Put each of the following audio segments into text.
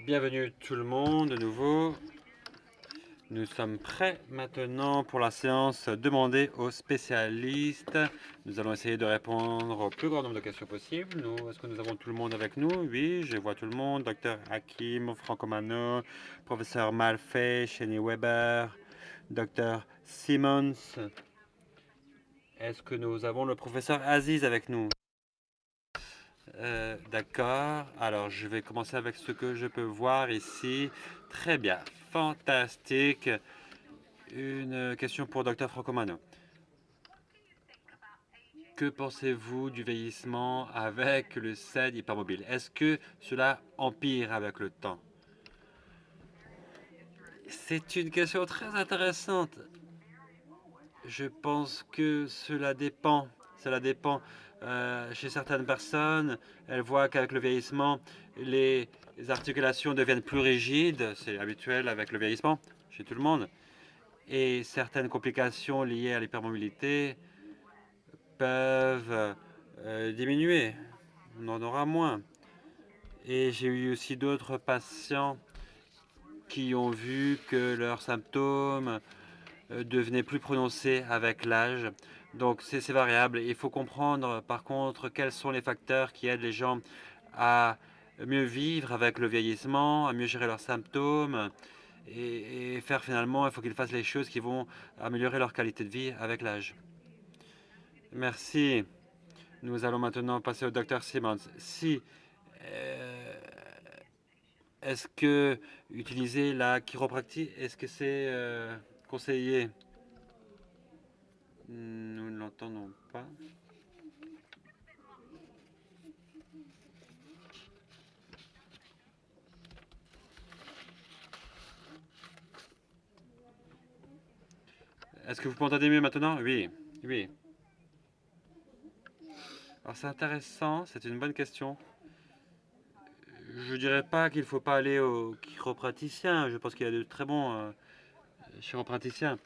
Bienvenue tout le monde de nouveau. Nous sommes prêts maintenant pour la séance demandée aux spécialistes. Nous allons essayer de répondre au plus grand nombre de questions possibles. Est-ce que nous avons tout le monde avec nous? Oui, je vois tout le monde. Docteur Hakim, Franco Mano, professeur Malfay, Shani Weber, Docteur Simmons. Est-ce que nous avons le professeur Aziz avec nous? D'accord. Alors, je vais commencer avec ce que je peux voir ici. Très bien. Fantastique. Une question pour Dr. Francomano. Que pensez-vous du vieillissement avec le SED hypermobile? Est-ce que cela empire avec le temps? C'est une question très intéressante. Je pense que cela dépend. Cela dépend. Chez certaines personnes, elles voient qu'avec le vieillissement, les articulations deviennent plus rigides. C'est habituel avec le vieillissement chez tout le monde. Et certaines complications liées à l'hypermobilité peuvent diminuer. On en aura moins. Et j'ai eu aussi d'autres patients qui ont vu que leurs symptômes devenaient plus prononcés avec l'âge. Donc c'est variable. Il faut comprendre par contre quels sont les facteurs qui aident les gens à mieux vivre avec le vieillissement, à mieux gérer leurs symptômes et faire finalement, il faut qu'ils fassent les choses qui vont améliorer leur qualité de vie avec l'âge. Merci. Nous allons maintenant passer au docteur Simmons. Est-ce que utiliser la chiropractie, est-ce que c'est conseillé? Nous ne l'entendons pas. Est-ce que vous m'entendez mieux maintenant? Oui, oui. Alors c'est intéressant, c'est une bonne question. Je ne dirais pas qu'il ne faut pas aller au chiropraticien. Je pense qu'il y a de très bons chiropraticiens.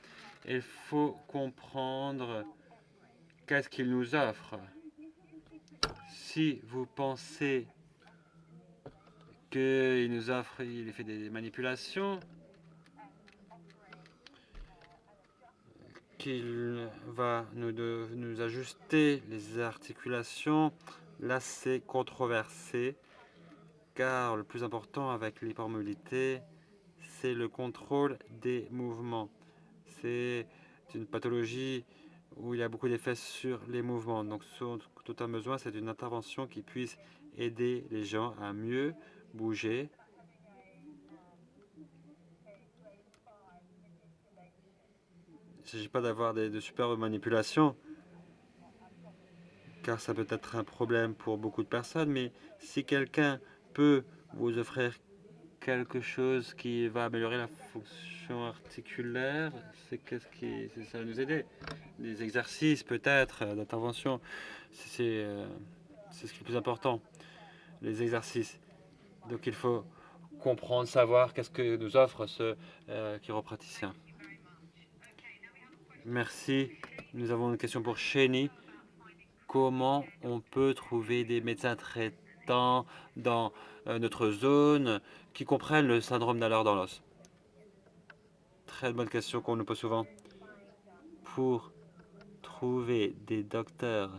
Il faut comprendre qu'est-ce qu'il nous offre. Si vous pensez qu'il nous offre, il fait des manipulations, qu'il va nous ajuster les articulations, là c'est controversé, car le plus important avec l'hypermobilité, c'est le contrôle des mouvements. C'est une pathologie où il y a beaucoup d'effets sur les mouvements. Donc ce dont tout un besoin, c'est une intervention qui puisse aider les gens à mieux bouger. Il ne s'agit pas d'avoir de superbes manipulations, car ça peut être un problème pour beaucoup de personnes, mais si quelqu'un peut vous offrir quelque chose qui va améliorer la fonction articulaire, ça va nous aider. Des exercices peut-être d'intervention, c'est ce qui est le plus important, les exercices. Donc il faut comprendre, savoir qu'est-ce que nous offre ce chiropraticien. Merci. Nous avons une question pour Shani. Comment on peut trouver des médecins traitants dans notre zone qui comprennent le syndrome d'Allard dans l'os? Très bonne question qu'on nous pose souvent. Pour trouver des docteurs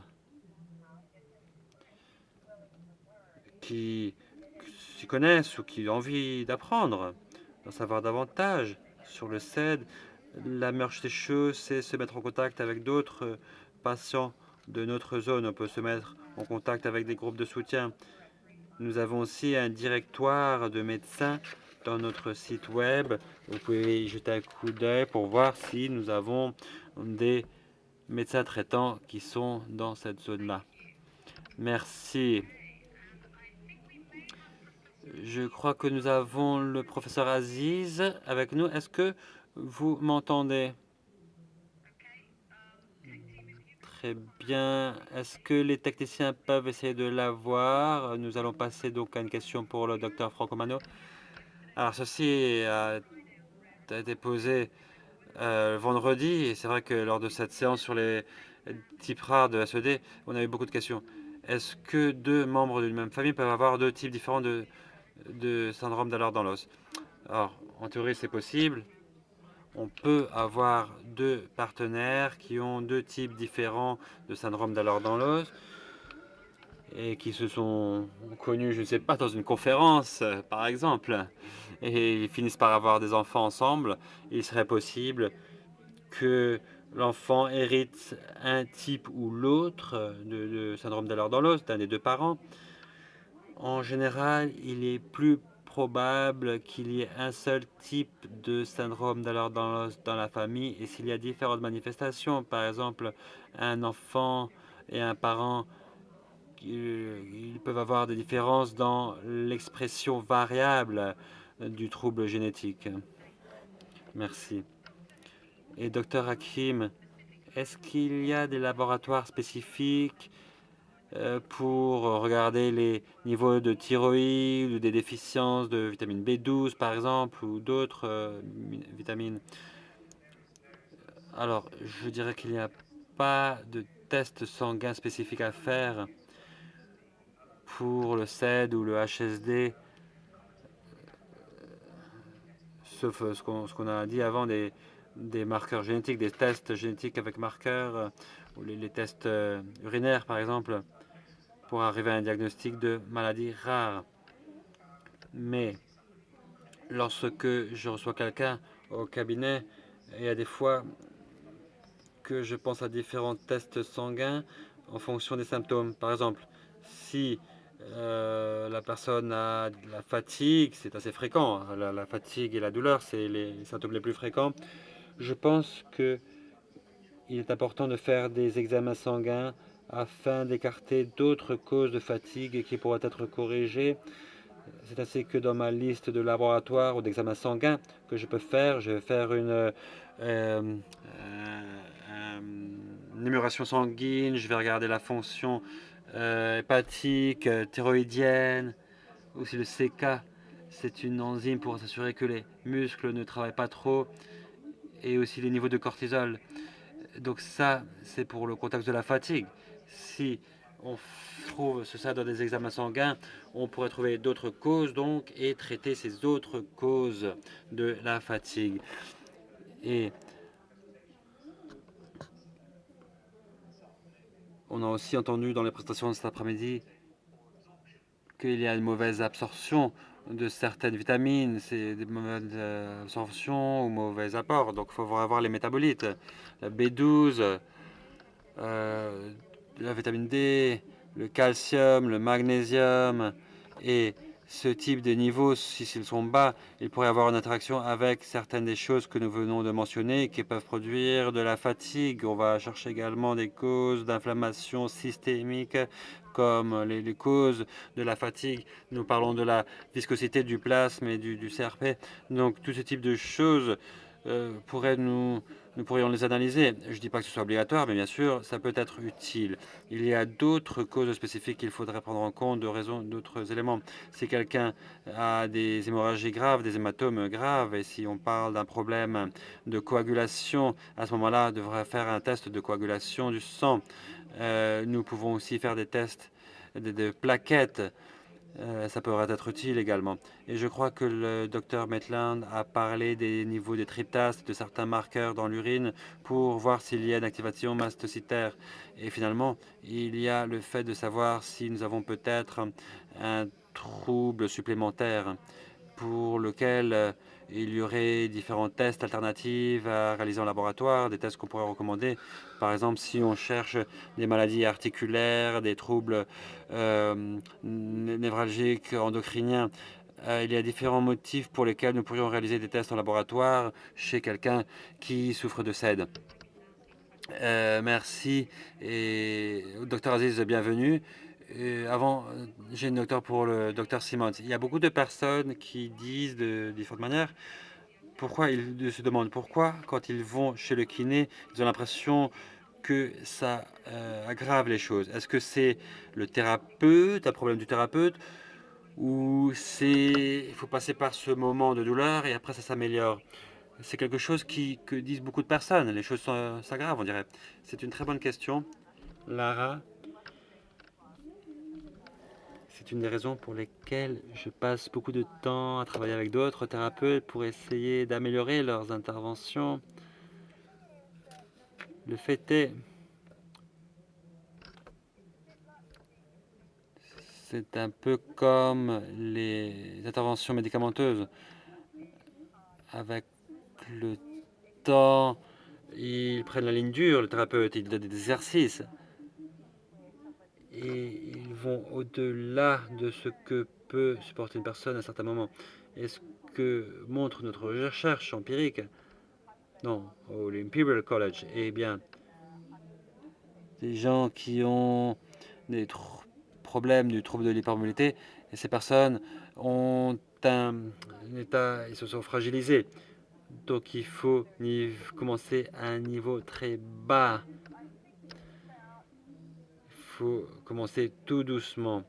qui s'y connaissent ou qui ont envie d'apprendre, d'en savoir davantage sur le CED, la meilleure des choses, c'est se mettre en contact avec d'autres patients de notre zone. On peut se mettre en contact avec des groupes de soutien. Nous avons aussi un directoire de médecins dans notre site web. Vous pouvez y jeter un coup d'œil pour voir si nous avons des médecins traitants qui sont dans cette zone-là. Merci. Je crois que nous avons le professeur Aziz avec nous. Est-ce que vous m'entendez? Très bien. Est-ce que les techniciens peuvent essayer de l'avoir? Nous allons passer donc à une question pour le docteur Francomano. Alors, ceci a été posé vendredi, et c'est vrai que lors de cette séance sur les types rares de SED, on a eu beaucoup de questions. Est-ce que deux membres d'une même famille peuvent avoir deux types différents de de syndrome d'Ehlers-Danlos. Alors, en théorie, c'est possible. On peut avoir deux partenaires qui ont deux types différents de syndrome d'Ehlers-Danlos et qui se sont connus, je ne sais pas, dans une conférence, par exemple, et ils finissent par avoir des enfants ensemble. Il serait possible que l'enfant hérite un type ou l'autre de syndrome d'Ehlers-Danlos d'un des deux parents. En général, il est plus probable qu'il y ait un seul type de syndrome d'Ehlers-Danlos dans la famille, et s'il y a différentes manifestations, par exemple un enfant et un parent, ils peuvent avoir des différences dans l'expression variable du trouble génétique. Merci. Et docteur Hakim, est-ce qu'il y a des laboratoires spécifiques pour regarder les niveaux de thyroïde ou des déficiences de vitamine B12 par exemple ou d'autres vitamines? Alors, je dirais qu'il n'y a pas de test sanguin spécifique à faire pour le SED ou le HSD, sauf ce qu'on a dit avant, des marqueurs génétiques, des tests génétiques avec marqueurs, ou les tests urinaires par exemple, pour arriver à un diagnostic de maladie rare. Mais lorsque je reçois quelqu'un au cabinet, il y a des fois que je pense à différents tests sanguins en fonction des symptômes. Par exemple, si la personne a de la fatigue, c'est assez fréquent, hein, la fatigue et la douleur, c'est les symptômes les plus fréquents. Je pense qu'il est important de faire des examens sanguins afin d'écarter d'autres causes de fatigue qui pourraient être corrigées. C'est ainsi que dans ma liste de laboratoires ou d'examens sanguins que je peux faire, je vais faire une émulation sanguine, je vais regarder la fonction hépatique, thyroïdienne, aussi le CK. C'est une enzyme pour s'assurer que les muscles ne travaillent pas trop, et aussi les niveaux de cortisol. Donc ça, c'est pour le contexte de la fatigue. Si on trouve ça dans des examens sanguins, on pourrait trouver d'autres causes donc et traiter ces autres causes de la fatigue. Et on a aussi entendu dans les prestations de cet après-midi qu'il y a une mauvaise absorption de certaines vitamines, c'est des mauvaises absorptions ou mauvais apports. Donc il faut avoir les métabolites, la B12, la vitamine D, le calcium, le magnésium, et ce type de niveaux, si ils sont bas, il pourrait avoir une interaction avec certaines des choses que nous venons de mentionner qui peuvent produire de la fatigue. On va chercher également des causes d'inflammation systémique comme les causes de la fatigue. Nous parlons de la viscosité du plasme et du CRP. Donc tout ce type de choses nous pourrions les analyser. Je ne dis pas que ce soit obligatoire, mais bien sûr, ça peut être utile. Il y a d'autres causes spécifiques qu'il faudrait prendre en compte, d'autres éléments. Si quelqu'un a des hémorragies graves, des hématomes graves, et si on parle d'un problème de coagulation, à ce moment-là, on devrait faire un test de coagulation du sang. Nous pouvons aussi faire des tests de plaquettes. Ça pourrait être utile également. Et je crois que le docteur Maitland a parlé des niveaux de tryptase, de certains marqueurs dans l'urine pour voir s'il y a une activation mastocytaire. Et finalement, il y a le fait de savoir si nous avons peut-être un trouble supplémentaire pour lequel il y aurait différents tests alternatifs à réaliser en laboratoire, des tests qu'on pourrait recommander. Par exemple, si on cherche des maladies articulaires, des troubles névralgiques, endocriniens, il y a différents motifs pour lesquels nous pourrions réaliser des tests en laboratoire chez quelqu'un qui souffre de SED. Merci et docteur Aziz, bienvenue. Avant, j'ai une docteur pour le docteur Simons. Il y a beaucoup de personnes qui disent de différentes manières pourquoi ils se demandent pourquoi quand ils vont chez le kiné, ils ont l'impression que ça aggrave les choses. Est-ce que c'est le thérapeute, un problème du thérapeute, ou il faut passer par ce moment de douleur et après ça s'améliore? C'est quelque chose que disent beaucoup de personnes. Les choses s'aggravent, on dirait. C'est une très bonne question. Lara, C'est une des raisons pour lesquelles je passe beaucoup de temps à travailler avec d'autres thérapeutes pour essayer d'améliorer leurs interventions. Le fait est, c'est un peu comme les interventions médicamenteuses. Avec le temps, ils prennent la ligne dure, le thérapeute, ils donnent des exercices. Et ils vont au-delà de ce que peut supporter une personne à un certain moment. Et ce que montre notre recherche empirique, non, au l'Imperial College, eh bien, des gens qui ont des problèmes du trouble de l'hypermobilité, et ces personnes ont un état, ils se sont fragilisés. Donc il faut commencer à un niveau très bas. Il faut commencer tout doucement.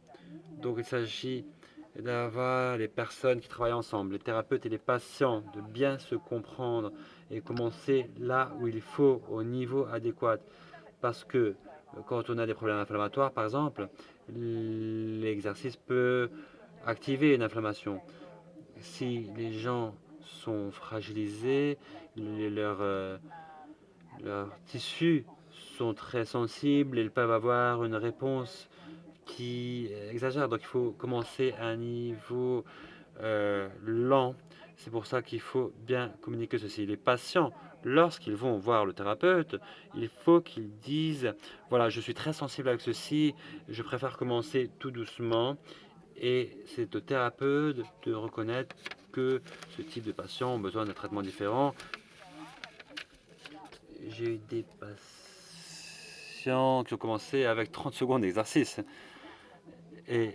Donc il s'agit d'avoir les personnes qui travaillent ensemble, les thérapeutes et les patients, de bien se comprendre et commencer là où il faut, au niveau adéquat. Parce que quand on a des problèmes inflammatoires, par exemple, l'exercice peut activer une inflammation. Si les gens sont fragilisés, leurs tissus sont très sensibles, ils peuvent avoir une réponse qui exagère. Donc il faut commencer à un niveau lent. C'est pour ça qu'il faut bien communiquer ceci. Les patients, lorsqu'ils vont voir le thérapeute, il faut qu'ils disent, voilà, je suis très sensible avec ceci, je préfère commencer tout doucement. Et c'est au thérapeute de reconnaître que ce type de patients ont besoin d'un traitement différent. J'ai eu des patients qui ont commencé avec 30 secondes d'exercice. Et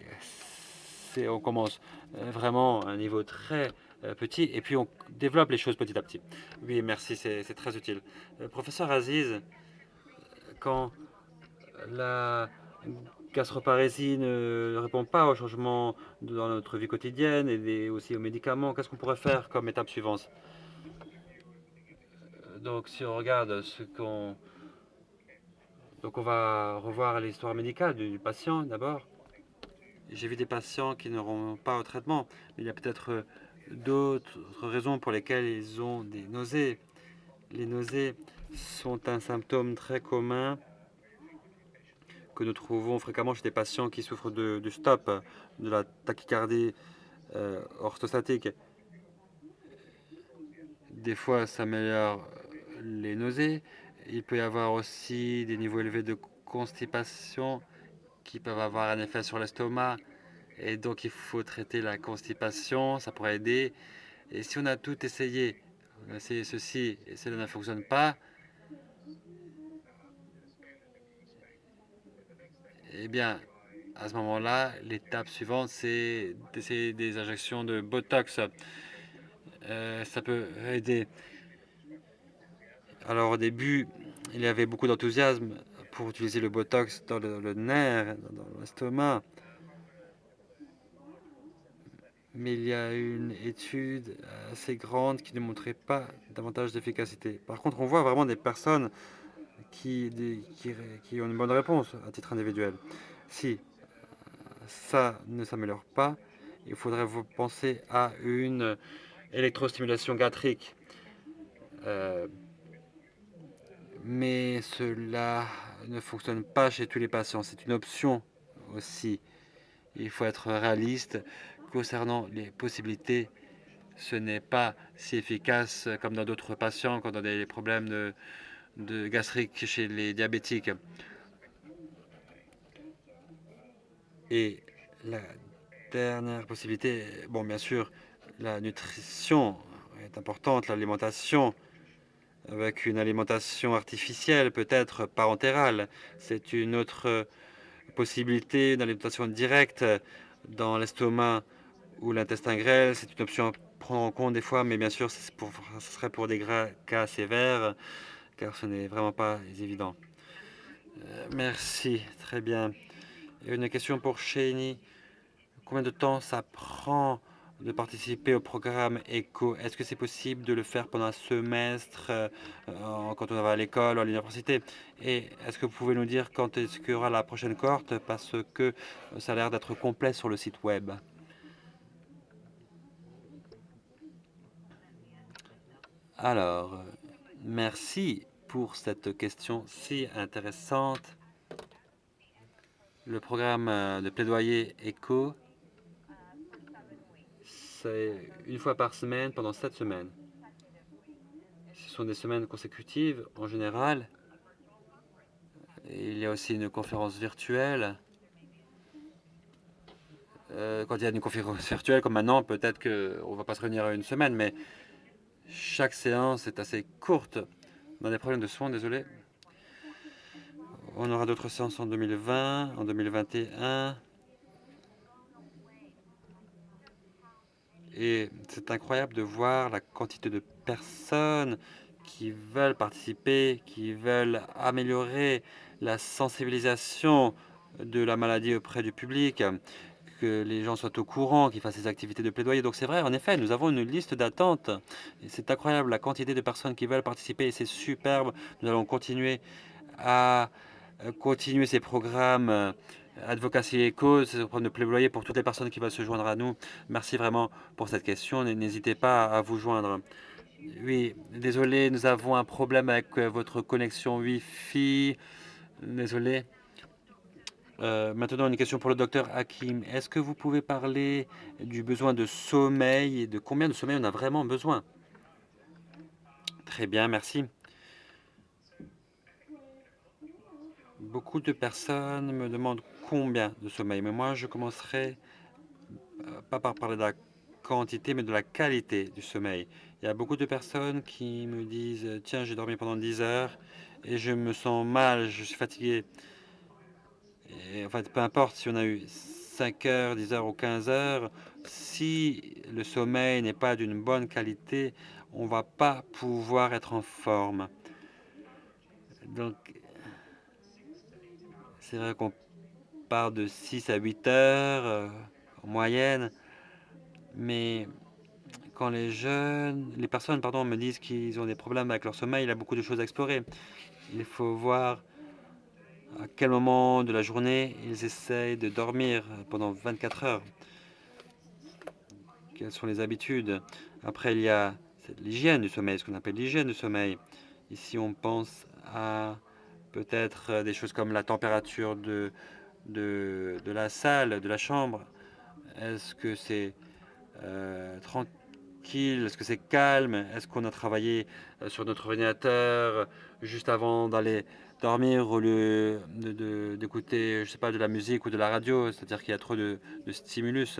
on commence vraiment à un niveau très petit, et puis on développe les choses petit à petit. Oui, merci, c'est très utile. Professeur Aziz, quand la gastroparésie ne répond pas aux changements dans notre vie quotidienne et aussi aux médicaments, qu'est-ce qu'on pourrait faire comme étape suivante? Donc si on regarde ce qu'on... Donc on va revoir l'histoire médicale du patient d'abord. J'ai vu des patients qui n'auront pas au traitement, mais il y a peut-être d'autres raisons pour lesquelles ils ont des nausées. Les nausées sont un symptôme très commun que nous trouvons fréquemment chez des patients qui souffrent du stop, de la tachycardie orthostatique. Des fois, ça améliore les nausées. Il peut y avoir aussi des niveaux élevés de constipation qui peuvent avoir un effet sur l'estomac. Et donc, il faut traiter la constipation, ça pourrait aider. Et si on a tout essayé, on a essayé ceci et cela ne fonctionne pas, eh bien, à ce moment-là, l'étape suivante, c'est d'essayer des injections de Botox. Ça peut aider. Alors au début, il y avait beaucoup d'enthousiasme pour utiliser le Botox dans le nerf, dans l'estomac. Mais il y a une étude assez grande qui ne montrait pas davantage d'efficacité. Par contre, on voit vraiment des personnes qui ont une bonne réponse à titre individuel. Si ça ne s'améliore pas, il faudrait penser à une électrostimulation gastrique. Mais cela ne fonctionne pas chez tous les patients. C'est une option aussi. Il faut être réaliste concernant les possibilités. Ce n'est pas si efficace comme dans d'autres patients, quand on a des problèmes de gastrique chez les diabétiques. Et la dernière possibilité, bon, bien sûr, la nutrition est importante, l'alimentation, avec une alimentation artificielle, peut-être parentérale. C'est une autre possibilité, une alimentation directe dans l'estomac ou l'intestin grêle. C'est une option à prendre en compte des fois, mais bien sûr, ce serait pour des cas sévères, car ce n'est vraiment pas évident. Merci, très bien. Et une question pour Chéni. Combien de temps ça prend de participer au programme ECHO. Est-ce que c'est possible de le faire pendant un semestre quand on va à l'école ou à l'université? Et est-ce que vous pouvez nous dire quand est-ce qu'il y aura la prochaine cohorte? Parce que ça a l'air d'être complet sur le site web. Alors, merci pour cette question si intéressante. Le programme de plaidoyer ECHO, c'est une fois par semaine pendant 7 semaines. Ce sont des semaines consécutives en général. Il y a aussi une conférence virtuelle. Quand il y a une conférence virtuelle comme maintenant, peut-être qu'on ne va pas se réunir à une semaine, mais chaque séance est assez courte. On a des problèmes de son, désolé. On aura d'autres séances en 2020, en 2021. Et c'est incroyable de voir la quantité de personnes qui veulent participer, qui veulent améliorer la sensibilisation de la maladie auprès du public, que les gens soient au courant, qu'ils fassent ces activités de plaidoyer. Donc c'est vrai, en effet, nous avons une liste d'attente. Et c'est incroyable la quantité de personnes qui veulent participer et c'est superbe. Nous allons continuer à continuer ces programmes Advocacy et Cause, ces programmes de plaidoyer pour toutes les personnes qui veulent se joindre à nous. Merci vraiment pour cette question. N'hésitez pas à vous joindre. Oui, désolé, nous avons un problème avec votre connexion Wi-Fi. Désolé. Maintenant, une question pour le docteur Hakim. Est-ce que vous pouvez parler du besoin de sommeil et de combien de sommeil on a vraiment besoin? Très bien, merci. Beaucoup de personnes me demandent combien de sommeil, mais moi je commencerai pas par parler de la quantité, mais de la qualité du sommeil. Il y a beaucoup de personnes qui me disent, tiens, j'ai dormi pendant 10 heures et je me sens mal, je suis fatigué. Et, en fait, peu importe si on a eu 5 heures, 10 heures ou 15 heures, si le sommeil n'est pas d'une bonne qualité, on ne va pas pouvoir être en forme. Donc, c'est vrai qu'on part de 6 à 8 heures en moyenne, mais quand les personnes pardon, me disent qu'ils ont des problèmes avec leur sommeil, il y a beaucoup de choses à explorer. Il faut voir à quel moment de la journée ils essayent de dormir pendant 24 heures. Quelles sont les habitudes? Après, il y a l'hygiène du sommeil, ce qu'on appelle l'hygiène du sommeil. Ici, on pense à peut-être des choses comme la température de la salle, de la chambre. Est-ce que c'est tranquille? Est-ce que c'est calme? Est-ce qu'on a travaillé sur notre ordinateur juste avant d'aller dormir au lieu d'écouter, je sais pas, de la musique ou de la radio? C'est-à-dire qu'il y a trop de stimulus.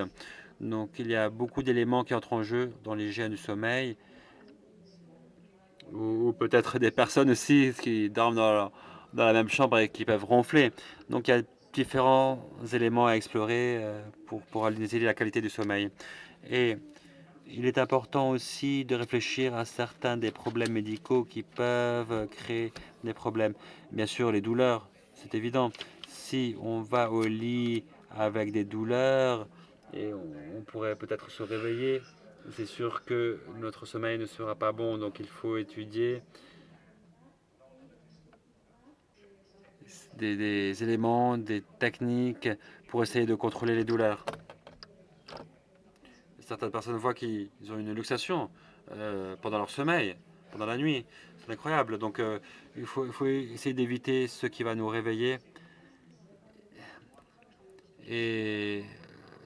Donc il y a beaucoup d'éléments qui entrent en jeu dans l'hygiène du sommeil. Ou peut-être des personnes aussi qui dorment dans la même chambre et qui peuvent ronfler. Donc il y a différents éléments à explorer pour analyser la qualité du sommeil. Et il est important aussi de réfléchir à certains des problèmes médicaux qui peuvent créer des problèmes. Bien sûr, les douleurs, c'est évident. Si on va au lit avec des douleurs, et on pourrait peut-être se réveiller, c'est sûr que notre sommeil ne sera pas bon. Donc il faut étudier des éléments, des techniques pour essayer de contrôler les douleurs. Certaines personnes voient qu'ils ont une luxation pendant leur sommeil, pendant la nuit. C'est incroyable. Donc il faut essayer d'éviter ce qui va nous réveiller. Et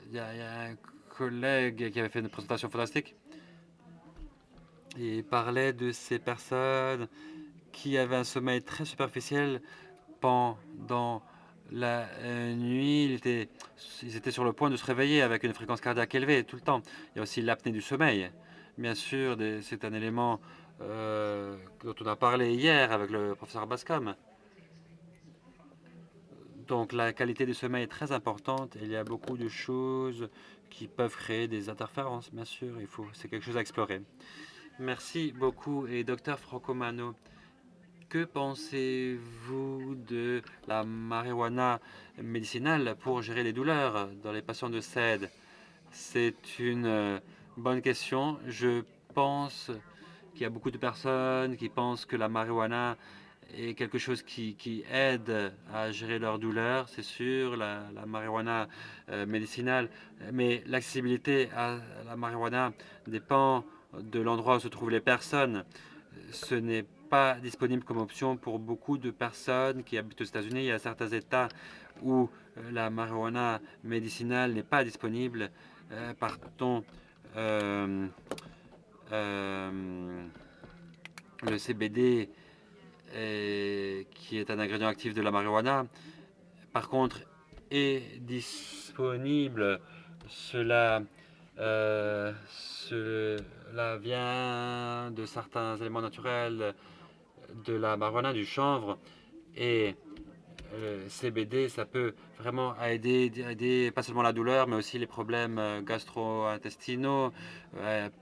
il y a un collègue qui avait fait une présentation fantastique. Et il parlait de ces personnes qui avaient un sommeil très superficiel pendant la nuit. Ils étaient sur le point de se réveiller avec une fréquence cardiaque élevée tout le temps. Il y a aussi l'apnée du sommeil. Bien sûr, c'est un élément dont on a parlé hier avec le professeur Bascom. Donc la qualité du sommeil est très importante. Il y a beaucoup de choses qui peuvent créer des interférences, bien sûr. C'est quelque chose à explorer. Merci beaucoup. Et docteur Francomano, que pensez-vous de la marijuana médicinale pour gérer les douleurs dans les patients de SED? C'est une bonne question. Je pense qu'il y a beaucoup de personnes qui pensent que la marijuana est quelque chose qui aide à gérer leur douleur, c'est sûr, la marijuana médicinale, mais l'accessibilité à la marijuana dépend de l'endroit où se trouvent les personnes. Ce n'est pas disponible comme option pour beaucoup de personnes qui habitent aux États-Unis. Il y a certains États où la marijuana médicinale n'est pas disponible. Partons le CBD, qui est un ingrédient actif de la marijuana, par contre, est disponible. Cela vient de certains éléments naturels de la marijuana, du chanvre, et CBD, ça peut vraiment aider pas seulement la douleur, mais aussi les problèmes gastro-intestinaux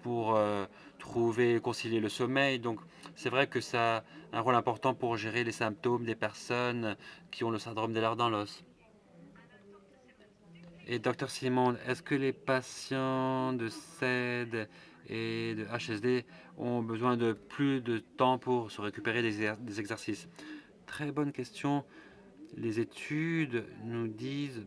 pour trouver, concilier le sommeil. Donc, c'est vrai que ça a un rôle important pour gérer les symptômes des personnes qui ont le syndrome des leurs dans l'os. Et docteur Simon, est-ce que les patients de CED et de HSD ont besoin de plus de temps pour se récupérer des exercices? Très bonne question. Les études nous disent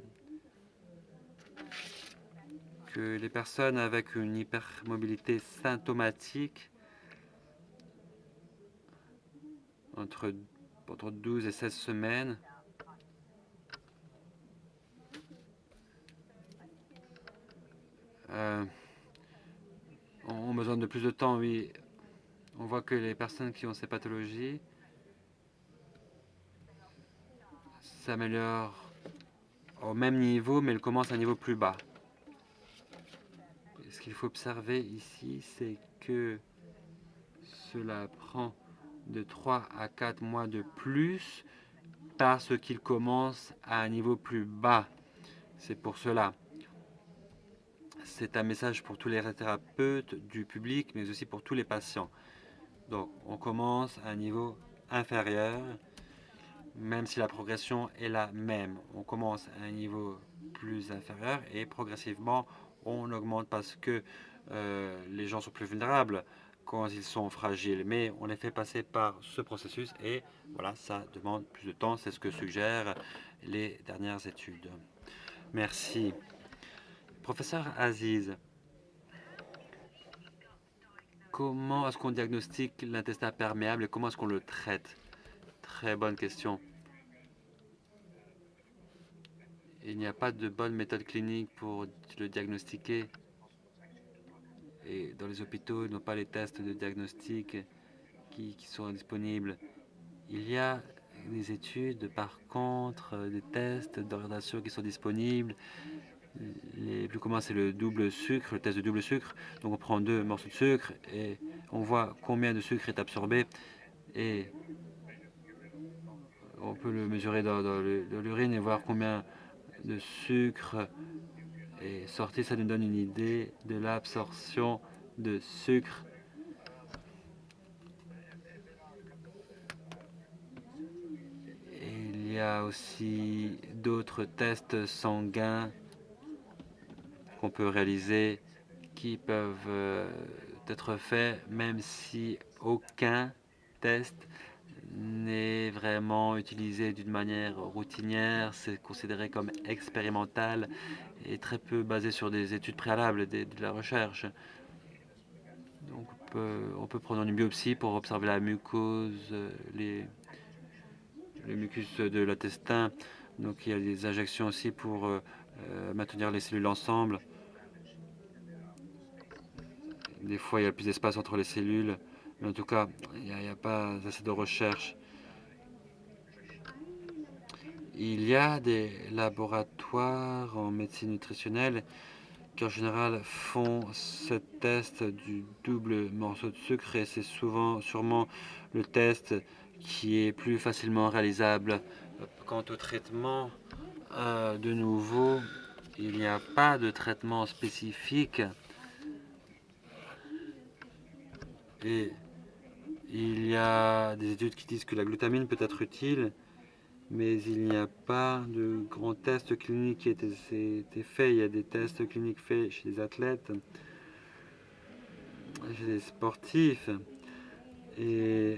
que les personnes avec une hypermobilité symptomatique, entre 12 et 16 semaines, ont besoin de plus de temps, oui. On voit que les personnes qui ont ces pathologies s'améliorent au même niveau, mais elles commencent à un niveau plus bas. Ce qu'il faut observer ici, c'est que cela prend de 3 à 4 mois de plus parce qu'il commence à un niveau plus bas. C'est pour cela. C'est un message pour tous les thérapeutes du public, mais aussi pour tous les patients. Donc, on commence à un niveau inférieur, même si la progression est la même. On commence à un niveau plus inférieur et progressivement, on augmente parce que les gens sont plus vulnérables quand ils sont fragiles. Mais on les fait passer par ce processus et voilà, ça demande plus de temps. C'est ce que suggèrent les dernières études. Merci. Professeur Aziz, comment est-ce qu'on diagnostique l'intestin perméable et comment est-ce qu'on le traite? Très bonne question. Il n'y a pas de bonne méthode clinique pour le diagnostiquer. Et dans les hôpitaux, ils n'ont pas les tests de diagnostic qui sont disponibles. Il y a des études, par contre, des tests d'orientation qui sont disponibles. Les plus communs, c'est le double sucre, le test de double sucre. Donc on prend 2 morceaux de sucre et on voit combien de sucre est absorbé. Et on peut le mesurer dans l'urine et voir combien de sucre est sorti. Ça nous donne une idée de l'absorption de sucre. Et il y a aussi d'autres tests sanguins qu'on peut réaliser qui peuvent être faits même si aucun test n'est vraiment utilisé d'une manière routinière. C'est considéré comme expérimental et très peu basé sur des études préalables, de la recherche. Donc on peut prendre une biopsie pour observer la mucose, le mucus de l'intestin. Donc il y a des injections aussi pour maintenir les cellules ensemble. Des fois, il y a plus d'espace entre les cellules, mais en tout cas, il n'y a pas assez de recherche. Il y a des laboratoires en médecine nutritionnelle qui, en général, font ce test du double morceau de sucre et c'est sûrement le test qui est plus facilement réalisable. Quant au traitement, de nouveau, il n'y a pas de traitement spécifique et il y a des études qui disent que la glutamine peut être utile, mais il n'y a pas de grands tests cliniques qui aient été faits. Il y a des tests cliniques faits chez les athlètes, chez les sportifs. Et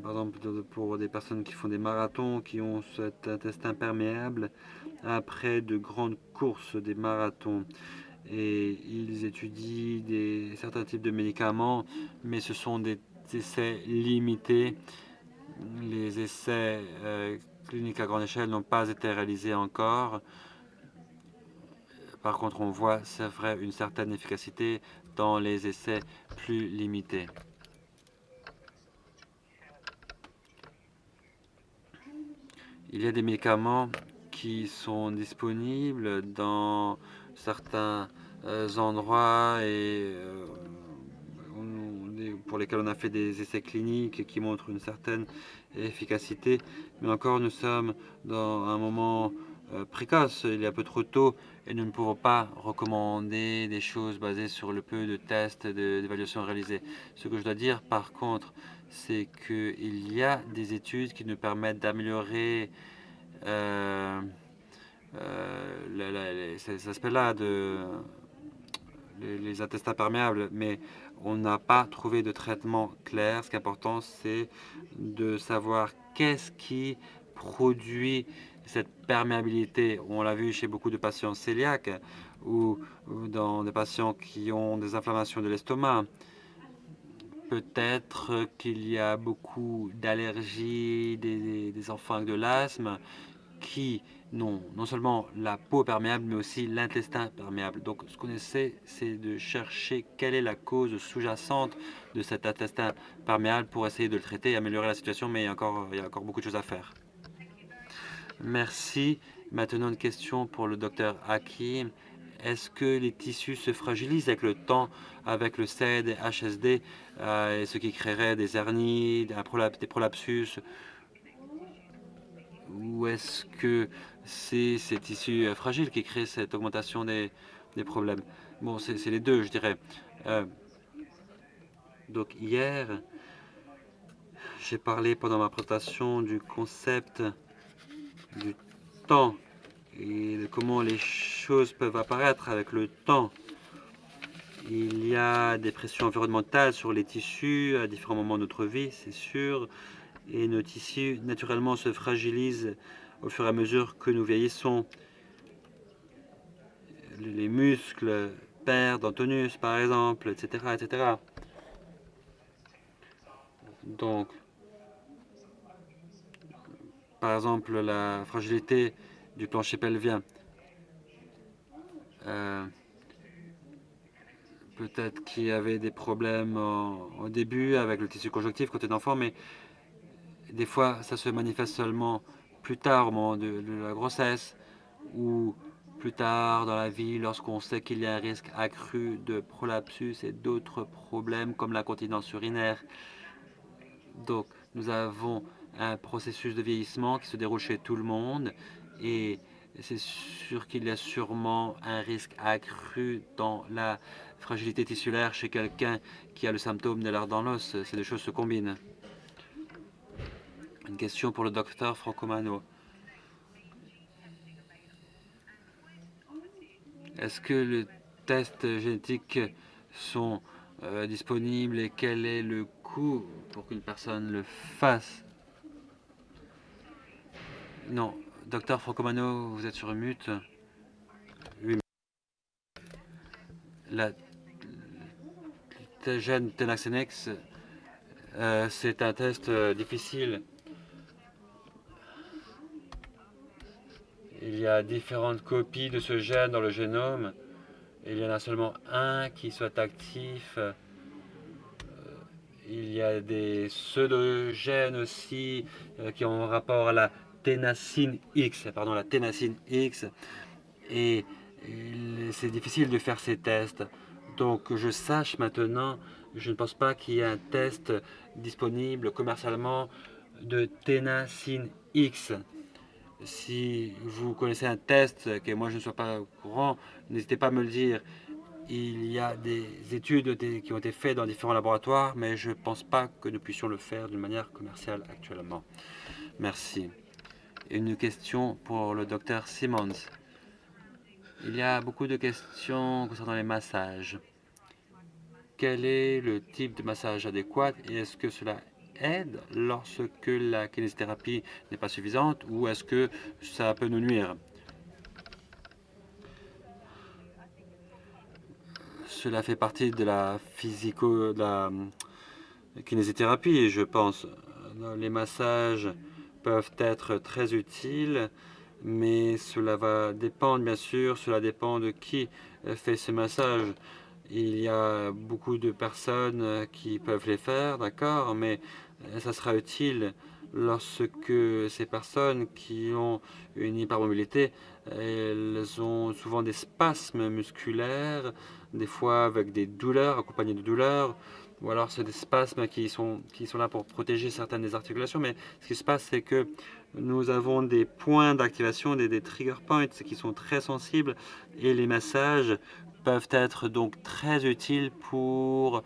par exemple, pour des personnes qui font des marathons, qui ont cet intestin perméable après de grandes courses, des marathons. Et ils étudient certains types de médicaments, mais ce sont des essais limités. Les essais cliniques à grande échelle n'ont pas été réalisés encore. Par contre, on voit, c'est vrai, une certaine efficacité dans les essais plus limités. Il y a des médicaments qui sont disponibles dans certains endroits et pour lesquels on a fait des essais cliniques qui montrent une certaine efficacité. Mais encore, nous sommes dans un moment précoce, il est un peu trop tôt et nous ne pouvons pas recommander des choses basées sur le peu de tests, d'évaluations réalisées. Ce que je dois dire par contre, c'est qu'il y a des études qui nous permettent d'améliorer ces aspects-là les intestins perméables, mais on n'a pas trouvé de traitement clair. Ce qui est important, c'est de savoir qu'est-ce qui produit cette perméabilité. On l'a vu chez beaucoup de patients cœliaques ou dans des patients qui ont des inflammations de l'estomac. Peut-être qu'il y a beaucoup d'allergies, des enfants avec de l'asthme qui n'ont non seulement la peau perméable, mais aussi l'intestin perméable. Donc, ce qu'on essaie, c'est de chercher quelle est la cause sous-jacente de cet intestin perméable pour essayer de le traiter et améliorer la situation, mais il y a encore beaucoup de choses à faire. Merci. Maintenant, une question pour le docteur Hakim. Est-ce que les tissus se fragilisent avec le temps, avec le CED et HSD, et ce qui créerait des hernies, des prolapsus, ou est-ce que c'est ces tissus fragiles qui créent cette augmentation des problèmes? Bon, c'est les deux, je dirais. Donc hier, j'ai parlé pendant ma présentation du concept du temps et de comment les choses peuvent apparaître avec le temps. Il y a des pressions environnementales sur les tissus à différents moments de notre vie, c'est sûr, et nos tissus naturellement se fragilisent au fur et à mesure que nous vieillissons. Les muscles perdent en tonus, par exemple, etc., etc. Donc, par exemple, la fragilité du plancher pelvien. Peut-être qu'il y avait des problèmes au début avec le tissu conjonctif quand on est enfant, mais des fois, ça se manifeste seulement plus tard, au moment de la grossesse, ou plus tard dans la vie, lorsqu'on sait qu'il y a un risque accru de prolapsus et d'autres problèmes comme l'incontinence urinaire. Donc, nous avons un processus de vieillissement qui se déroule chez tout le monde et c'est sûr qu'il y a sûrement un risque accru dans la fragilité tissulaire chez quelqu'un qui a le symptôme de l'art dans l'os. Ces deux choses se combinent. Une question pour le docteur Francomano. Est-ce que les tests génétiques sont disponibles et quel est le coût pour qu'une personne le fasse? Non, docteur Francomano, vous êtes sur mute. Oui. La gène Tenaxenex, c'est un test difficile. Il y a différentes copies de ce gène dans le génome. Il y en a seulement un qui soit actif. Il y a des pseudogènes aussi qui ont un rapport à la ténacine X, la ténacine X. Et c'est difficile de faire ces tests. Donc que je sache maintenant, je ne pense pas qu'il y ait un test disponible commercialement de ténacine X. Si vous connaissez un test que moi je ne sois pas au courant, n'hésitez pas à me le dire. Il y a des études qui ont été faites dans différents laboratoires, mais je ne pense pas que nous puissions le faire d'une manière commerciale actuellement. Merci. Une question pour le docteur Simmons. Il y a beaucoup de questions concernant les massages. Quel est le type de massage adéquat et est-ce que cela aide lorsque la kinésithérapie n'est pas suffisante ou est-ce que ça peut nous nuire? Cela fait partie de la de la kinésithérapie, je pense. Les massages peuvent être très utiles, mais cela va dépendre, bien sûr, cela dépend de qui fait ce massage. Il y a beaucoup de personnes qui peuvent les faire, d'accord, mais ça sera utile lorsque ces personnes qui ont une hypermobilité, elles ont souvent des spasmes musculaires, des fois avec des douleurs, accompagnées de douleurs, ou alors c'est des spasmes qui sont là pour protéger certaines des articulations, mais ce qui se passe, c'est que nous avons des points d'activation, des trigger points qui sont très sensibles, et les massages peuvent être donc très utiles pour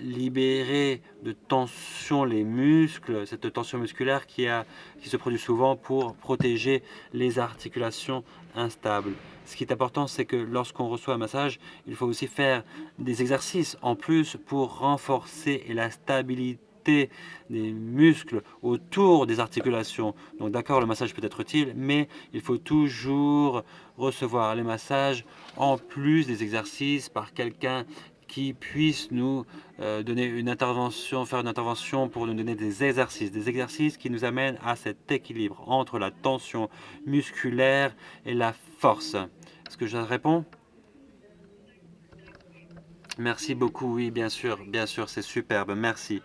libérer de tension les muscles, cette tension musculaire qui se produit souvent pour protéger les articulations instables. Ce qui est important, c'est que lorsqu'on reçoit un massage, il faut aussi faire des exercices en plus pour renforcer la stabilité des muscles autour des articulations. Donc d'accord, le massage peut être utile, mais il faut toujours recevoir les massages en plus des exercices par quelqu'un qui puisse nous donner une intervention, faire une intervention pour nous donner des exercices qui nous amènent à cet équilibre entre la tension musculaire et la force. Est-ce que je réponds? Merci beaucoup, oui, bien sûr, c'est superbe, merci.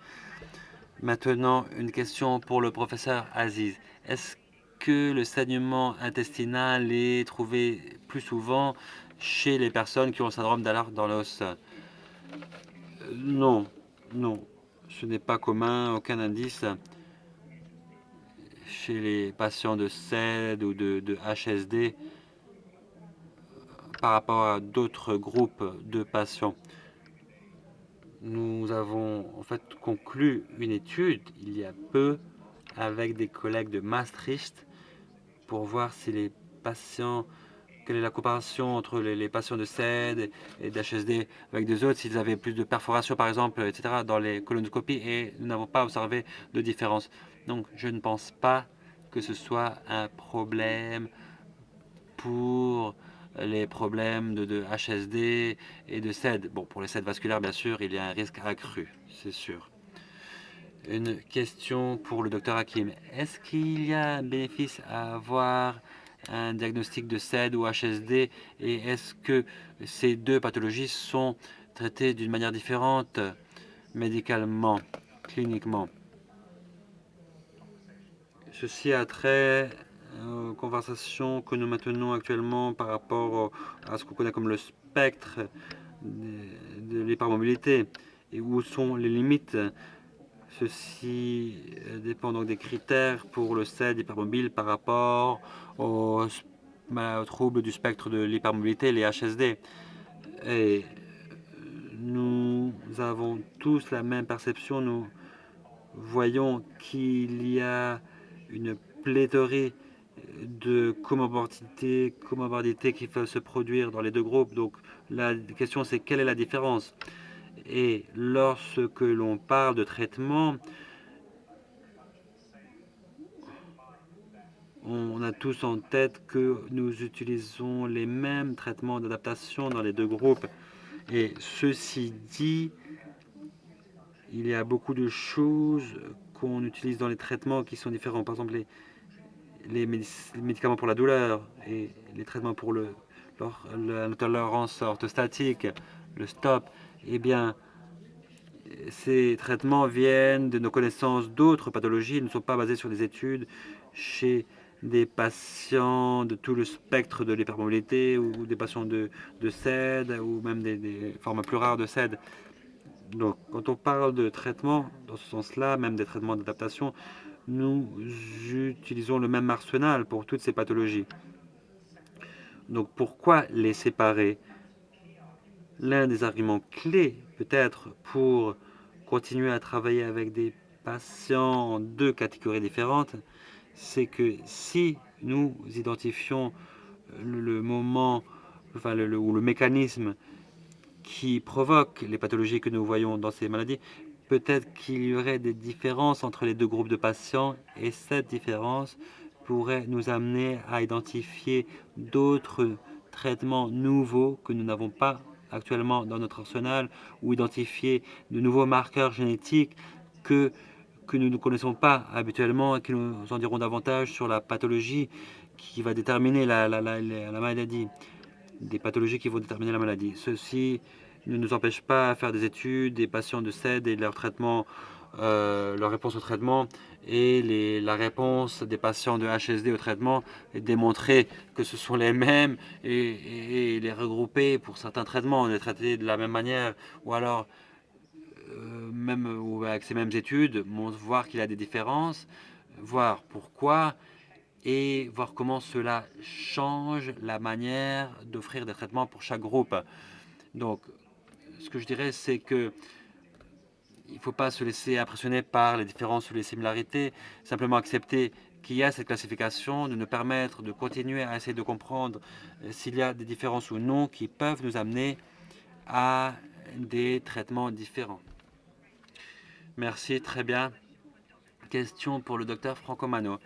Maintenant, une question pour le professeur Aziz. Est-ce que le saignement intestinal est trouvé plus souvent chez les personnes qui ont le syndrome d'Allard dans l'os? Non, non, ce n'est pas commun, aucun indice chez les patients de SED ou de HSD par rapport à d'autres groupes de patients. Nous avons en fait conclu une étude il y a peu avec des collègues de Maastricht pour voir si les patients, quelle est la comparaison entre les patients de SED et d'HSD avec des autres, s'ils avaient plus de perforation par exemple, etc., dans les colonoscopies, et nous n'avons pas observé de différence. Donc je ne pense pas que ce soit un problème pour les problèmes de HSD et de SED. Bon, pour les SED vasculaires, bien sûr, il y a un risque accru, c'est sûr. Une question pour le docteur Hakim. Est-ce qu'il y a un bénéfice à avoir un diagnostic de SED ou HSD et est-ce que ces deux pathologies sont traitées d'une manière différente médicalement, cliniquement? Ceci a trait aux conversations que nous maintenons actuellement par rapport à ce qu'on connaît comme le spectre de l'hypermobilité et où sont les limites. Ceci dépend donc des critères pour le SED hypermobile par rapport aux troubles du spectre de l'hypermobilité, les HSD. Et nous avons tous la même perception, nous voyons qu'il y a une pléthorie de comorbidités qui peuvent se produire dans les deux groupes. Donc la question c'est quelle est la différence? Et lorsque l'on parle de traitement, on a tous en tête que nous utilisons les mêmes traitements d'adaptation dans les deux groupes. Et ceci dit, il y a beaucoup de choses qu'on utilise dans les traitements qui sont différents. Par exemple, les médicaments pour la douleur et les traitements pour la tolérance orthostatique, le stop, eh bien, ces traitements viennent de nos connaissances d'autres pathologies, ils ne sont pas basés sur des études chez des patients de tout le spectre de l'hypermobilité ou des patients de SED ou même des formes plus rares de SED. Donc, quand on parle de traitement, dans ce sens-là, même des traitements d'adaptation, nous utilisons le même arsenal pour toutes ces pathologies. Donc, pourquoi les séparer? L'un des arguments clés, peut-être, pour continuer à travailler avec des patients en deux catégories différentes, c'est que si nous identifions le moment, enfin ou le mécanisme qui provoque les pathologies que nous voyons dans ces maladies, peut-être qu'il y aurait des différences entre les deux groupes de patients et cette différence pourrait nous amener à identifier d'autres traitements nouveaux que nous n'avons pas actuellement dans notre arsenal ou identifier de nouveaux marqueurs génétiques que, que nous ne connaissons pas habituellement et qui nous en diront davantage sur la pathologie qui va déterminer la maladie, des pathologies qui vont déterminer la maladie. Ceci ne nous empêche pas à faire des études des patients de SED et leur traitement, leur réponse au traitement et la réponse des patients de HSD au traitement et démontrer que ce sont les mêmes et les regrouper pour certains traitements, les traiter de la même manière ou alors même ou avec ces mêmes études, voir qu'il y a des différences, voir pourquoi et voir comment cela change la manière d'offrir des traitements pour chaque groupe. Donc, ce que je dirais, c'est que il ne faut pas se laisser impressionner par les différences ou les similarités, simplement accepter qu'il y a cette classification, de nous permettre de continuer à essayer de comprendre s'il y a des différences ou non qui peuvent nous amener à des traitements différents. Merci, très bien. Question pour le docteur Franco Mano.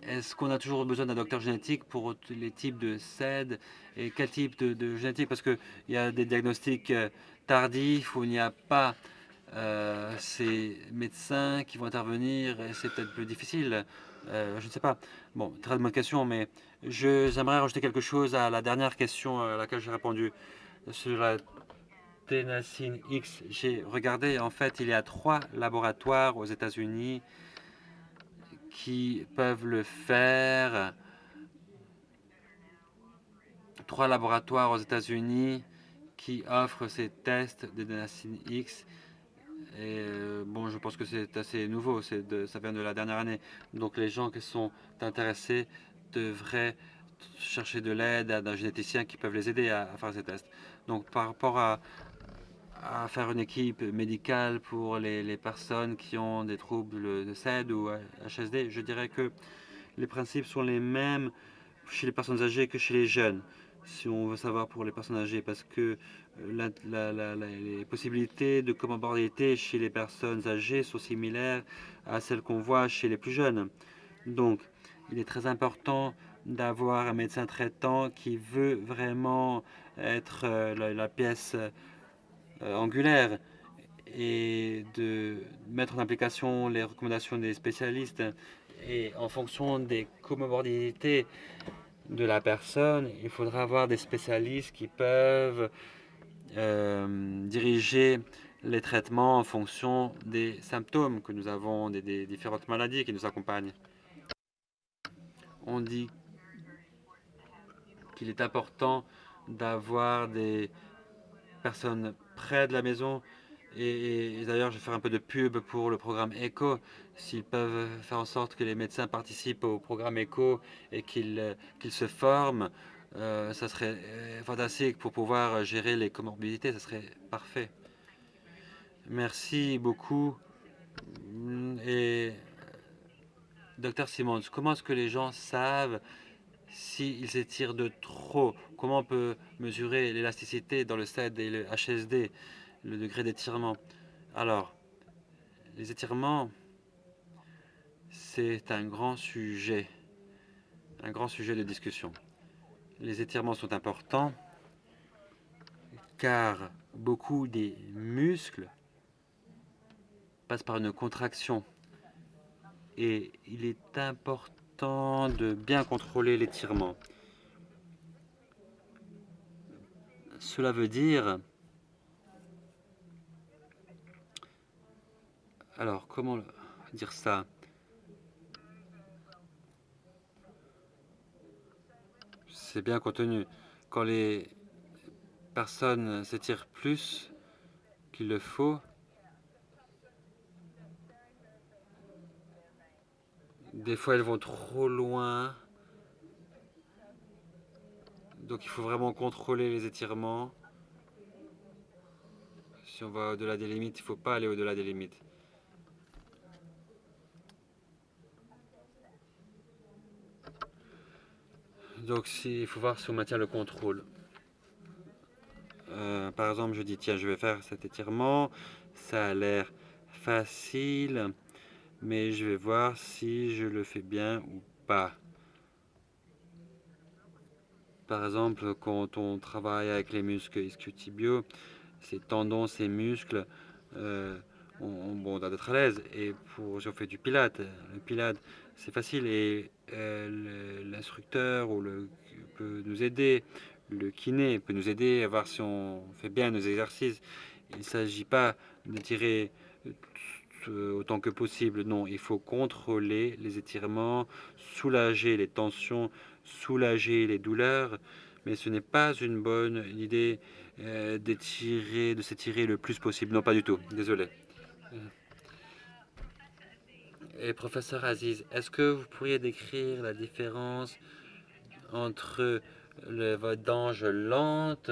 Est-ce qu'on a toujours besoin d'un docteur génétique pour les types de SED et quel type de génétique? Parce qu'il y a des diagnostics tardifs où il n'y a pas ces médecins qui vont intervenir et c'est peut-être plus difficile. Je ne sais pas. Bon, très bonne question, mais j'aimerais rajouter quelque chose à la dernière question à laquelle j'ai répondu sur la ténacine X. J'ai regardé, en fait, il y a 3 laboratoires aux États-Unis qui peuvent le faire. 3 laboratoires aux États-Unis qui offrent ces tests de ténacine X. Et bon, je pense que c'est assez nouveau, ça vient de la dernière année. Donc les gens qui sont intéressés devraient chercher de l'aide d'un généticien qui peuvent les aider à faire ces tests. Donc par rapport à faire une équipe médicale pour les personnes qui ont des troubles de SED ou HSD, je dirais que les principes sont les mêmes chez les personnes âgées que chez les jeunes, si on veut savoir pour les personnes âgées, parce que les possibilités de comorbidité chez les personnes âgées sont similaires à celles qu'on voit chez les plus jeunes. Donc, il est très important d'avoir un médecin traitant qui veut vraiment être la pièce angulaire et de mettre en application les recommandations des spécialistes et en fonction des comorbidités de la personne, il faudra avoir des spécialistes qui peuvent diriger les traitements en fonction des symptômes que nous avons, des différentes maladies qui nous accompagnent. On dit qu'il est important d'avoir des personnes près de la maison. Et d'ailleurs, je vais faire un peu de pub pour le programme ECHO. S'ils peuvent faire en sorte que les médecins participent au programme ECHO et qu'ils se forment, ça serait fantastique pour pouvoir gérer les comorbidités. Ça serait parfait. Merci beaucoup. Et docteur Simons, comment est-ce que les gens savent s'ils s'étirent de trop? Comment on peut mesurer l'élasticité dans le SED et le HSD, le degré d'étirement? Alors, les étirements, c'est un grand sujet de discussion. Les étirements sont importants car beaucoup des muscles passent par une contraction et il est important de bien contrôler l'étirement. Cela veut dire... Alors, comment dire ça? C'est bien contenu. Quand les personnes s'étirent plus qu'il le faut, des fois elles vont trop loin. Donc il faut vraiment contrôler les étirements. Si on va au-delà des limites, il ne faut pas aller au-delà des limites. Donc, il faut voir si on maintient le contrôle. Par exemple, je dis, tiens, je vais faire cet étirement. Ça a l'air facile, mais je vais voir si je le fais bien ou pas. Par exemple, quand on travaille avec les muscles ischio-tibiaux, ces tendons, ces muscles, on doit être à l'aise. Et si on fait du pilate, le pilate, c'est facile. Et l'instructeur peut nous aider, le kiné peut nous aider à voir si on fait bien nos exercices. Il ne s'agit pas de tirer autant que possible. Non, il faut contrôler les étirements, soulager les tensions, soulager les douleurs. Mais ce n'est pas une bonne idée de s'étirer le plus possible. Non, pas du tout. Désolé. Et professeur Aziz, est-ce que vous pourriez décrire la différence entre le vendange lente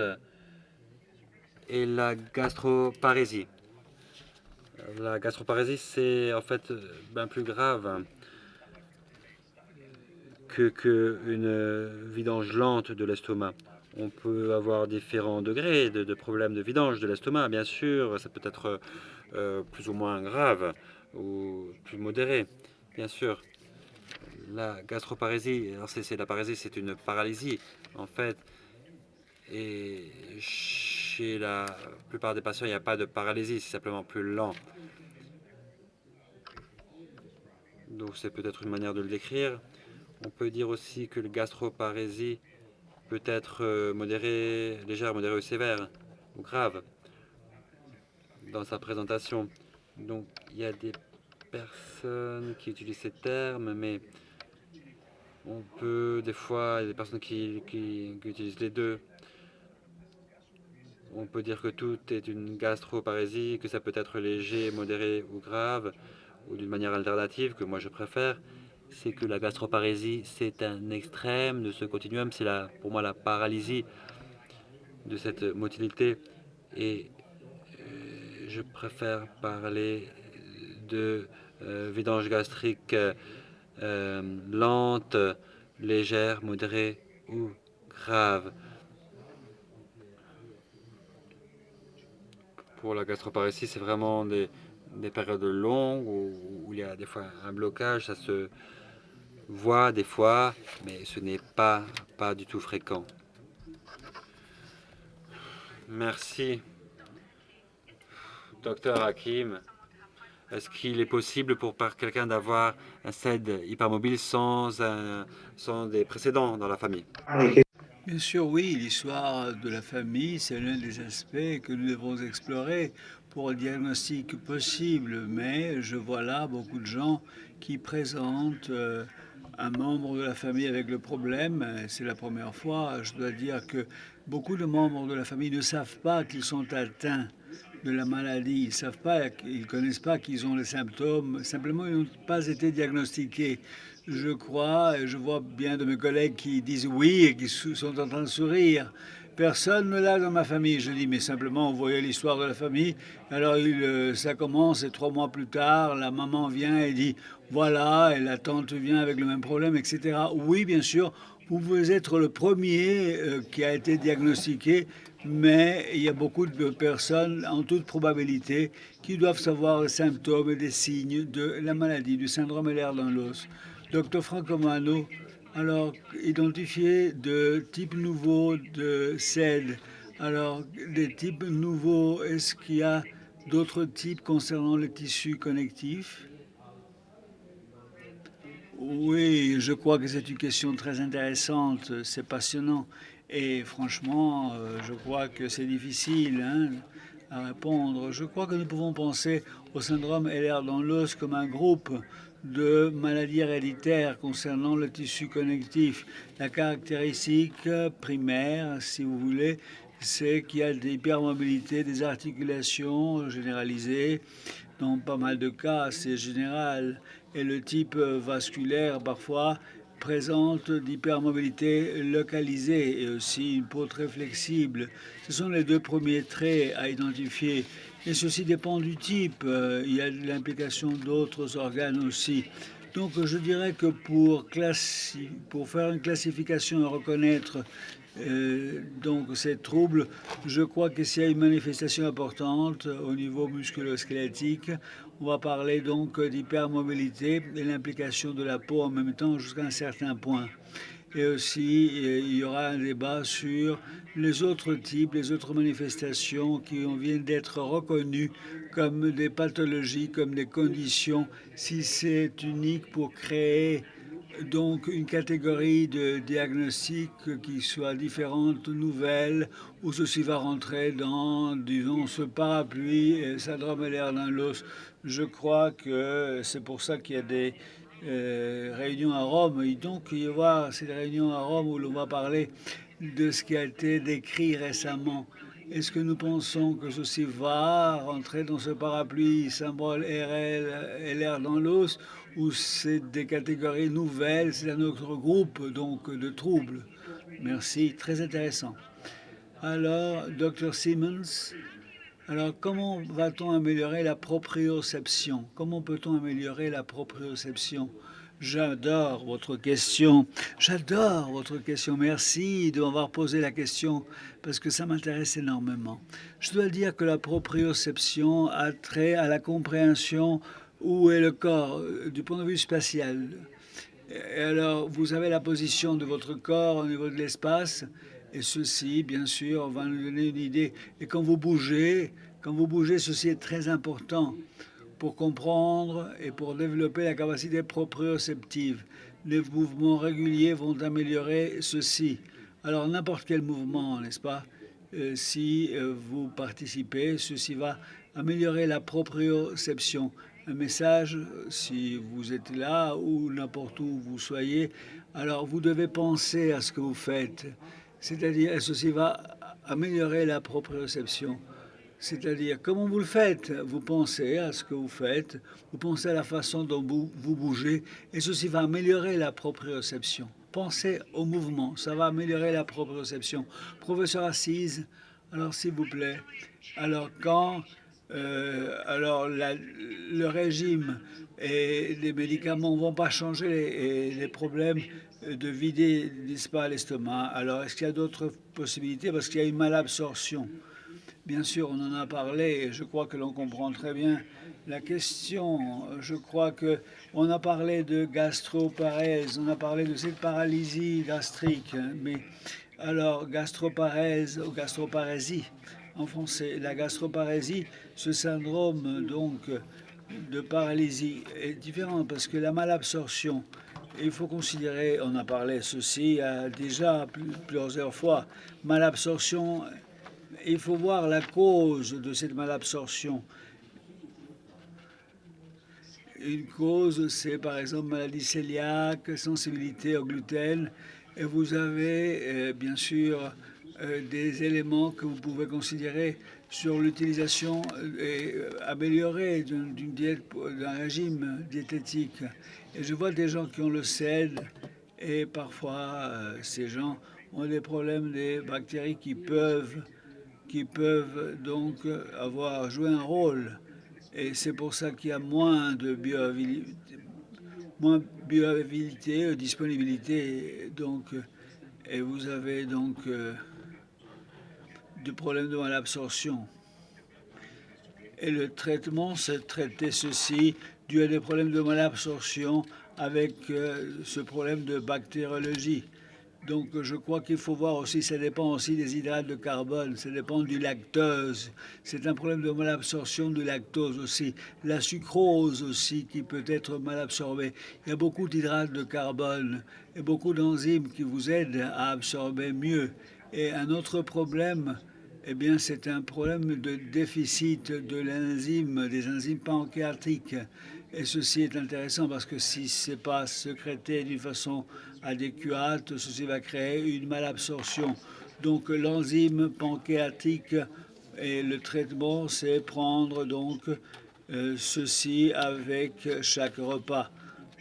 et la gastroparésie? La gastroparésie, c'est en fait bien plus grave qu'une vidange lente de l'estomac. On peut avoir différents degrés de problèmes de vidange de l'estomac, bien sûr. Ça peut être plus ou moins grave ou plus modéré, bien sûr. La gastroparésie, alors c'est la parésie, c'est une paralysie, en fait. Et chez la plupart des patients, il n'y a pas de paralysie, c'est simplement plus lent. Donc c'est peut-être une manière de le décrire. On peut dire aussi que le gastroparésie peut être modéré, légère, modéré ou sévère, ou grave, dans sa présentation. Donc il y a des personnes qui utilisent ces termes, mais on peut, des fois, il y a des personnes qui utilisent les deux. On peut dire que tout est une gastroparésie, que ça peut être léger, modéré ou grave, ou d'une manière alternative, que moi je préfère, c'est que la gastroparésie, c'est un extrême de ce continuum, c'est pour moi la paralysie de cette motilité. Et je préfère parler de vidange gastrique lente, légère, modérée ou grave. Pour la gastroparésie, c'est vraiment des périodes longues où il y a des fois un blocage, ça se voit des fois, mais ce n'est pas du tout fréquent. Merci, docteur Hakim. Est-ce qu'il est possible pour quelqu'un d'avoir un CED hypermobile sans des précédents dans la famille? Bien sûr, oui, l'histoire de la famille, c'est l'un des aspects que nous devons explorer pour le diagnostic possible, mais je vois là beaucoup de gens qui présentent un membre de la famille avec le problème. C'est la première fois. Je dois dire que beaucoup de membres de la famille ne savent pas qu'ils sont atteints de la maladie. Ils savent pas, ils connaissent pas qu'ils ont les symptômes. Simplement, ils n'ont pas été diagnostiqués. Je crois, et je vois bien de mes collègues qui disent oui et qui sont en train de sourire. Personne ne l'a dans ma famille. Je dis, mais simplement, vous voyez l'histoire de la famille. Alors, ça commence et 3 mois plus tard, la maman vient et dit, voilà, et la tante vient avec le même problème, etc. Oui, bien sûr, vous pouvez être le premier qui a été diagnostiqué, mais il y a beaucoup de personnes, en toute probabilité, qui doivent savoir les symptômes et les signes de la maladie, du syndrome Ehlers-Danlos. Docteur Franco Mano, alors identifier de types nouveaux de SED. Alors, des types nouveaux, est-ce qu'il y a d'autres types concernant le tissu connectif? Oui, je crois que c'est une question très intéressante, c'est passionnant. Et franchement, je crois que c'est difficile à répondre. Je crois que nous pouvons penser au syndrome Ehlers-Danlos comme un groupe de maladies héréditaires concernant le tissu connectif. La caractéristique primaire, si vous voulez, c'est qu'il y a des hypermobilités des articulations généralisées. Dans pas mal de cas, c'est général. Et le type vasculaire, parfois, présente d'hypermobilité localisée et aussi une peau très flexible. Ce sont les deux premiers traits à identifier. Et ceci dépend du type. Il y a l'implication d'autres organes aussi. Donc je dirais que pour faire une classification et reconnaître donc ces troubles, je crois que s'il y a une manifestation importante au niveau musculo-squelettique, on va parler donc d'hypermobilité et l'implication de la peau en même temps jusqu'à un certain point. Et aussi, il y aura un débat sur les autres types, les autres manifestations qui viennent d'être reconnues comme des pathologies, comme des conditions, si c'est unique pour créer donc une catégorie de diagnostic qui soit différente, nouvelle, où ceci va rentrer dans, disons, ce parapluie syndrome Ehlers-Danlos. Je crois que c'est pour ça qu'il y a des réunions à Rome. Et donc, il va y avoir ces réunions à Rome où l'on va parler de ce qui a été décrit récemment. Est-ce que nous pensons que ceci va rentrer dans ce parapluie symbole LR dans l'os ou c'est des catégories nouvelles, c'est un autre groupe donc de troubles? Merci, très intéressant. Alors, Dr Simmons, alors comment va-t-on améliorer la proprioception? Comment peut-on améliorer la proprioception? J'adore votre question. J'adore votre question. Merci de m'avoir posé la question parce que ça m'intéresse énormément. Je dois dire que la proprioception a trait à la compréhension où est le corps du point de vue spatial. Et alors, vous avez la position de votre corps au niveau de l'espace et ceci, bien sûr, va nous donner une idée. Et quand vous bougez, ceci est très important pour comprendre et pour développer la capacité proprioceptive. Les mouvements réguliers vont améliorer ceci. Alors n'importe quel mouvement, n'est-ce pas, si vous participez, ceci va améliorer la proprioception. Un message, si vous êtes là ou n'importe où vous soyez, alors vous devez penser à ce que vous faites. C'est-à-dire, ceci va améliorer la proprioception. C'est-à-dire, comment vous le faites? Vous pensez à ce que vous faites, vous pensez à la façon dont vous bougez, et ceci va améliorer la proprioception. Pensez au mouvement, ça va améliorer la proprioception. Professeur Assise, alors s'il vous plaît, alors quand le régime et les médicaments ne vont pas changer les problèmes de vider, n'est-ce pas, l'estomac. Alors, est-ce qu'il y a d'autres possibilités? Parce qu'il y a une malabsorption. Bien sûr, on en a parlé et je crois que l'on comprend très bien la question. Je crois qu'on a parlé de gastroparèse, on a parlé de cette paralysie gastrique. Mais alors, gastroparèse ou gastroparésie, en français, la gastroparésie, ce syndrome donc de paralysie est différent parce que la malabsorption, il faut considérer, on a parlé ceci déjà plusieurs fois, malabsorption. Il faut voir la cause de cette malabsorption. Une cause, c'est par exemple maladie cœliaque, sensibilité au gluten. Et vous avez bien sûr des éléments que vous pouvez considérer sur l'utilisation et améliorée d'une diète, d'un régime diététique. Et je vois des gens qui ont le CED et parfois ces gens ont des problèmes des bactéries qui peuvent donc jouer un rôle. Et c'est pour ça qu'il y a moins de bioavailabilité, disponibilité. Donc, et vous avez donc des problèmes de malabsorption. Et le traitement, c'est traiter ceci dû à des problèmes de malabsorption avec ce problème de bactériologie. Donc je crois qu'il faut voir aussi, ça dépend aussi des hydrates de carbone, ça dépend du lactose. C'est un problème de malabsorption du lactose aussi. La sucrose aussi qui peut être mal absorbée. Il y a beaucoup d'hydrates de carbone et beaucoup d'enzymes qui vous aident à absorber mieux. Et un autre problème, eh bien, c'est un problème de déficit de l'enzyme, des enzymes pancréatiques. Et ceci est intéressant parce que si ce n'est pas sécrété d'une façon adéquate, ceci va créer une malabsorption. Donc l'enzyme pancréatique et le traitement, c'est prendre donc ceci avec chaque repas.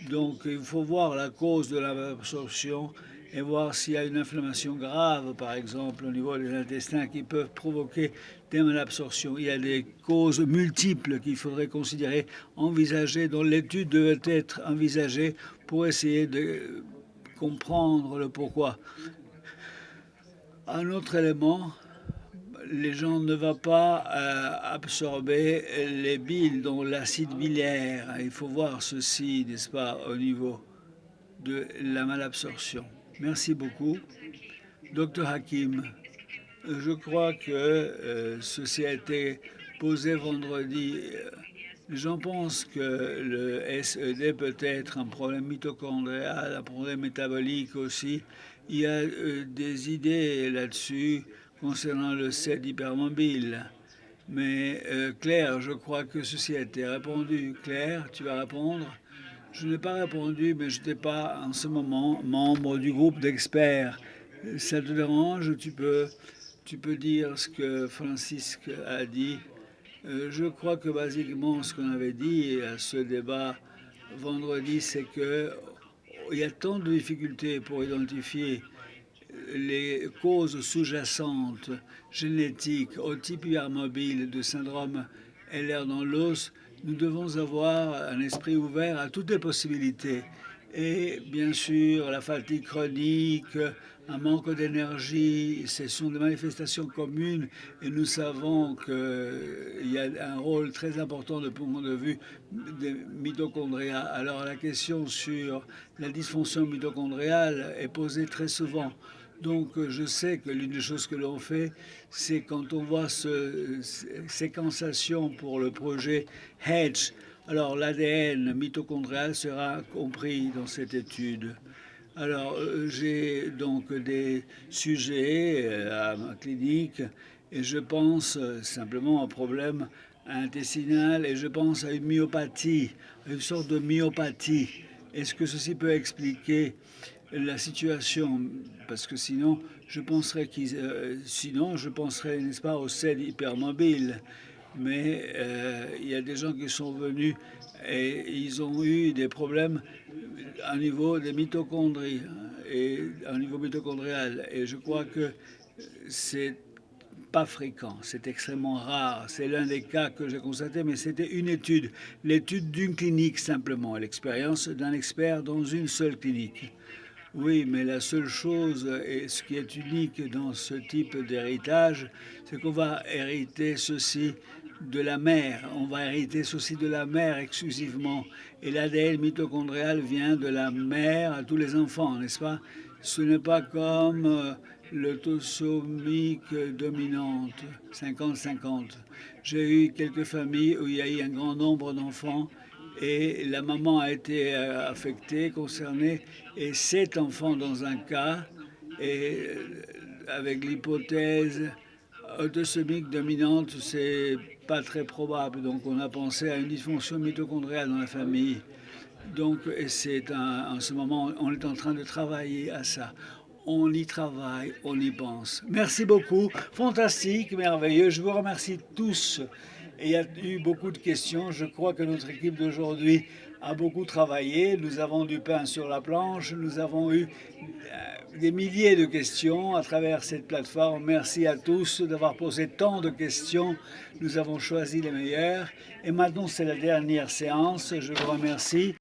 Donc il faut voir la cause de la malabsorption et voir s'il y a une inflammation grave, par exemple, au niveau des intestins qui peuvent provoquer des malabsorptions. Il y a des causes multiples qu'il faudrait considérer, envisager, dont l'étude devait être envisagée pour essayer de comprendre le pourquoi. Un autre élément, les gens ne vont pas absorber les biles, dont l'acide biliaire. Il faut voir ceci, n'est-ce pas, au niveau de la malabsorption. Merci beaucoup. Docteur Hakim, je crois que ceci a été posé vendredi. Les gens pensent que le SED peut être un problème mitochondrial, un problème métabolique aussi. Il y a des idées là-dessus concernant le SED hypermobile. Mais Claire, je crois que ceci a été répondu. Claire, tu vas répondre? Je n'ai pas répondu, mais je n'étais pas en ce moment membre du groupe d'experts. Ça te dérange? Tu peux dire ce que Francisque a dit. Je crois que basiquement ce qu'on avait dit à ce débat vendredi, c'est que il y a tant de difficultés pour identifier les causes sous-jacentes génétiques au type hypermobile de syndrome LR dans l'os. Nous devons avoir un esprit ouvert à toutes les possibilités. Et bien sûr, la fatigue chronique, un manque d'énergie, ce sont des manifestations communes et nous savons qu'il y a un rôle très important de point de vue des mitochondriens. Alors la question sur la dysfonction mitochondriale est posée très souvent. Donc je sais que l'une des choses que l'on fait, c'est quand on voit séquençation pour le projet HEDGE, alors l'ADN mitochondrial sera compris dans cette étude. Alors j'ai donc des sujets à ma clinique et je pense simplement au problème intestinal et je pense à une myopathie, une sorte de myopathie. Est-ce que ceci peut expliquer la situation, parce que sinon je penserais n'est-ce pas, au SED hypermobile. Mais il y a des gens qui sont venus et ils ont eu des problèmes au niveau des mitochondries et au niveau mitochondrial. Et je crois que c'est pas fréquent, c'est extrêmement rare. C'est l'un des cas que j'ai constaté, mais c'était une étude, l'étude d'une clinique simplement, l'expérience d'un expert dans une seule clinique. Oui, mais la seule chose, et ce qui est unique dans ce type d'héritage, c'est qu'on va hériter ceci de la mère. On va hériter ceci de la mère exclusivement. Et l'ADN mitochondrial vient de la mère à tous les enfants, n'est-ce pas? Ce n'est pas comme l'autosomique dominante, 50-50. J'ai eu quelques familles où il y a eu un grand nombre d'enfants et la maman a été affectée, concernée, et 7 enfants dans un cas, et avec l'hypothèse autosomique dominante, c'est pas très probable. Donc on a pensé à une dysfonction mitochondriale dans la famille. Donc en ce moment, on est en train de travailler à ça. On y travaille, on y pense. Merci beaucoup. Fantastique, merveilleux. Je vous remercie tous. Et il y a eu beaucoup de questions. Je crois que notre équipe d'aujourd'hui a beaucoup travaillé. Nous avons du pain sur la planche. Nous avons eu des milliers de questions à travers cette plateforme. Merci à tous d'avoir posé tant de questions. Nous avons choisi les meilleures. Et maintenant, c'est la dernière séance. Je vous remercie.